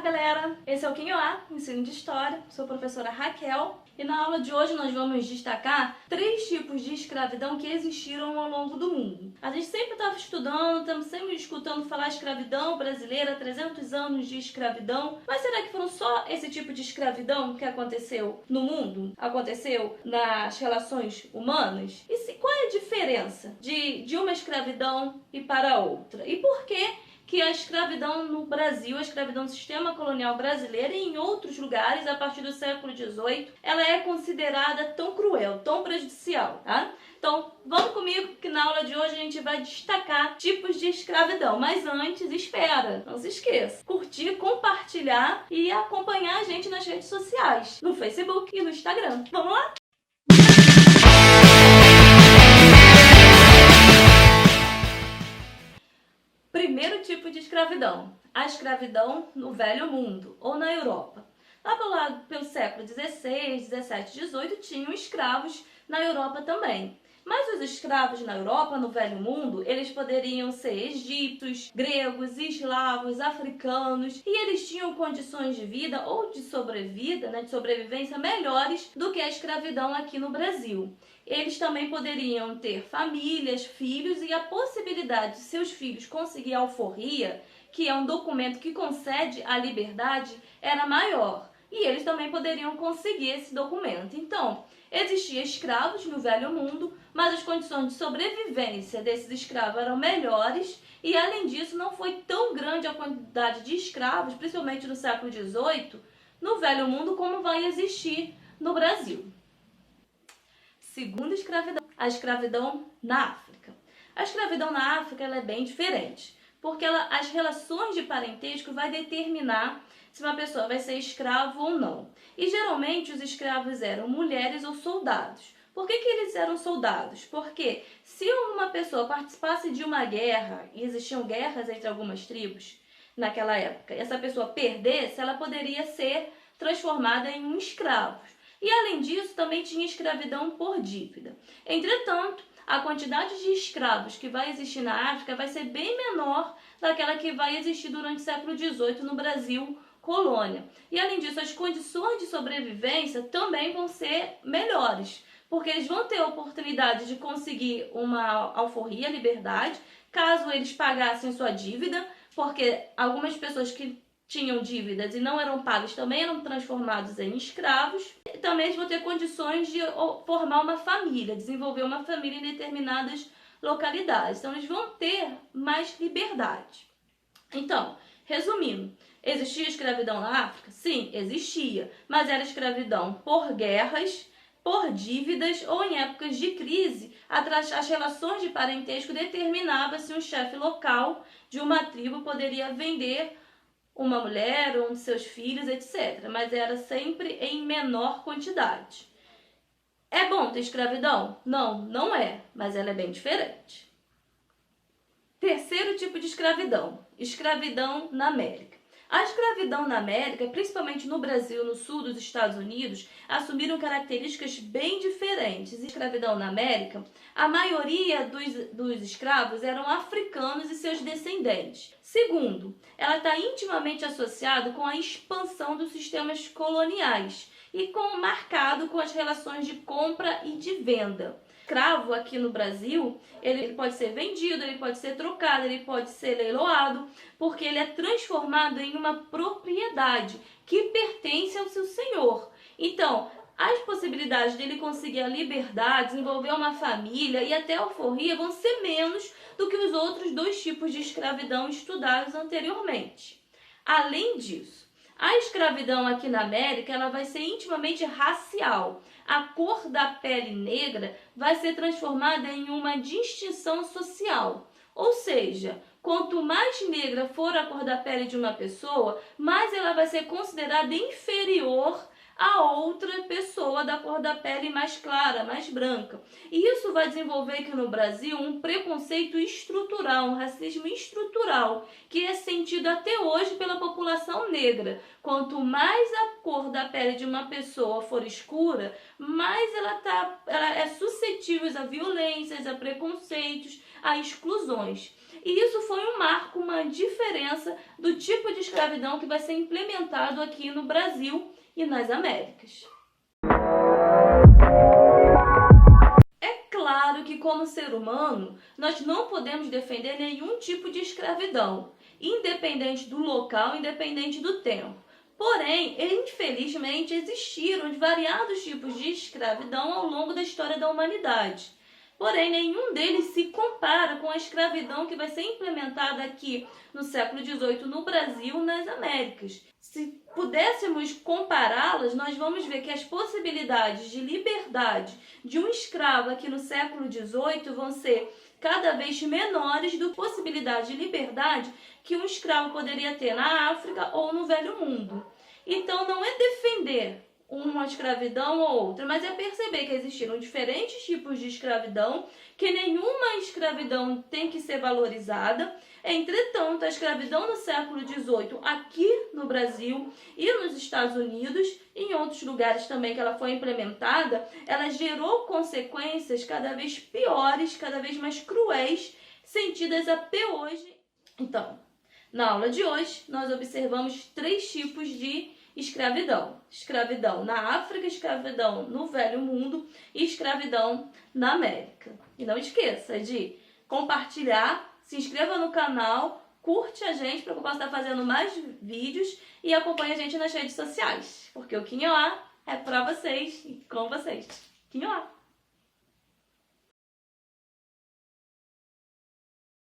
galera! Esse é o Quem Eu A, ensino de História, sou a professora Raquel e na aula de hoje nós vamos destacar 3 tipos de escravidão que existiram ao longo do mundo. A gente sempre estava estudando, estamos sempre escutando falar escravidão brasileira, 300 anos de escravidão, mas será que foram só esse tipo de escravidão que aconteceu no mundo? Aconteceu nas relações humanas? E qual é a diferença de uma escravidão e para outra? E por que a escravidão no Brasil, a escravidão no sistema colonial brasileiro e em outros lugares, a partir do século XVIII, ela é considerada tão cruel, tão prejudicial, tá? Então, vamos comigo que na aula de hoje a gente vai destacar tipos de escravidão. Mas antes, espera, não se esqueça, curtir, compartilhar e acompanhar a gente nas redes sociais, no Facebook e no Instagram. Vamos lá? Primeiro tipo de escravidão, a escravidão no Velho Mundo, ou na Europa. Lá pelo século XVI, XVII, XVIII, tinham escravos na Europa também. Mas os escravos na Europa, no Velho Mundo, eles poderiam ser egípcios, gregos, eslavos, africanos, e eles tinham condições de vida ou de sobrevida, de sobrevivência melhores do que a escravidão aqui no Brasil. Eles também poderiam ter famílias, filhos, e a possibilidade de seus filhos conseguir a alforria, que é um documento que concede a liberdade, era maior. E eles também poderiam conseguir esse documento. Então, existiam escravos no Velho Mundo, mas as condições de sobrevivência desses escravos eram melhores e, além disso, não foi tão grande a quantidade de escravos, principalmente no século XVIII, no Velho Mundo, como vai existir no Brasil. Segunda escravidão, a escravidão na África. A escravidão na África ela é bem diferente, porque as relações de parentesco vai determinar se uma pessoa vai ser escravo ou não. E geralmente os escravos eram mulheres ou soldados. Por que eles eram soldados? Porque se uma pessoa participasse de uma guerra, e existiam guerras entre algumas tribos naquela época, e essa pessoa perdesse, ela poderia ser transformada em um escravo. E além disso, também tinha escravidão por dívida. Entretanto, a quantidade de escravos que vai existir na África vai ser bem menor daquela que vai existir durante o século XVIII no Brasil colônia. E além disso, as condições de sobrevivência também vão ser melhores, porque eles vão ter a oportunidade de conseguir uma alforria, liberdade, caso eles pagassem sua dívida, porque algumas pessoas que tinham dívidas e não eram pagas também eram transformados em escravos. E também eles vão ter condições de formar uma família, desenvolver uma família em determinadas localidades. Então eles vão ter mais liberdade. Então, resumindo, existia escravidão na África? Sim, existia, mas era escravidão por guerras, por dívidas ou em épocas de crise. As relações de parentesco determinavam se um chefe local de uma tribo poderia vender uma mulher ou um de seus filhos, etc. Mas era sempre em menor quantidade. É bom ter escravidão? Não, não é, mas ela é bem diferente. Terceiro tipo de escravidão, escravidão na América. A escravidão na América, principalmente no Brasil, no sul dos Estados Unidos, assumiram características bem diferentes. A escravidão na América, a maioria dos escravos eram africanos e seus descendentes. Segundo, ela está intimamente associada com a expansão dos sistemas coloniais e marcado com as relações de compra e de venda. Escravo aqui no Brasil, ele pode ser vendido, ele pode ser trocado, ele pode ser leiloado, porque ele é transformado em uma propriedade que pertence ao seu senhor. Então, as possibilidades dele conseguir a liberdade, desenvolver uma família e até a alforria vão ser menos do que os outros 2 tipos de escravidão estudados anteriormente. Além disso, a escravidão aqui na América ela vai ser intimamente racial. A cor da pele negra vai ser transformada em uma distinção social. Ou seja, quanto mais negra for a cor da pele de uma pessoa, mais ela vai ser considerada inferior a outra pessoa da cor da pele mais clara, mais branca. E isso vai desenvolver aqui no Brasil um preconceito estrutural, um racismo estrutural, que é sentido até hoje pela população negra. Quanto mais a cor da pele de uma pessoa for escura, mais ela é suscetível a violências, a preconceitos, a exclusões. E isso foi um marco, uma diferença do tipo de escravidão que vai ser implementado aqui no Brasil e nas Américas. É claro que, como ser humano, nós não podemos defender nenhum tipo de escravidão, independente do local, independente do tempo. Porém, infelizmente, existiram variados tipos de escravidão ao longo da história da humanidade. Porém, nenhum deles se compara com a escravidão que vai ser implementada aqui no século XVIII no Brasil e nas Américas. Se pudéssemos compará-las, nós vamos ver que as possibilidades de liberdade de um escravo aqui no século XVIII vão ser cada vez menores do que a possibilidade de liberdade que um escravo poderia ter na África ou no Velho Mundo. Então, não é defender uma escravidão ou outra, mas é perceber que existiram diferentes tipos de escravidão, que nenhuma escravidão tem que ser valorizada. Entretanto, a escravidão no século XVIII, aqui no Brasil e nos Estados Unidos, e em outros lugares também que ela foi implementada, ela gerou consequências cada vez piores, cada vez mais cruéis, sentidas até hoje. Então, na aula de hoje, nós observamos 3 tipos de escravidão. Escravidão na África, escravidão no Velho Mundo e escravidão na América. E não esqueça de compartilhar, se inscreva no canal, curte a gente para que eu possa estar fazendo mais vídeos e acompanhe a gente nas redes sociais. Porque o Quinhoá é para vocês e com vocês. Quinhoá!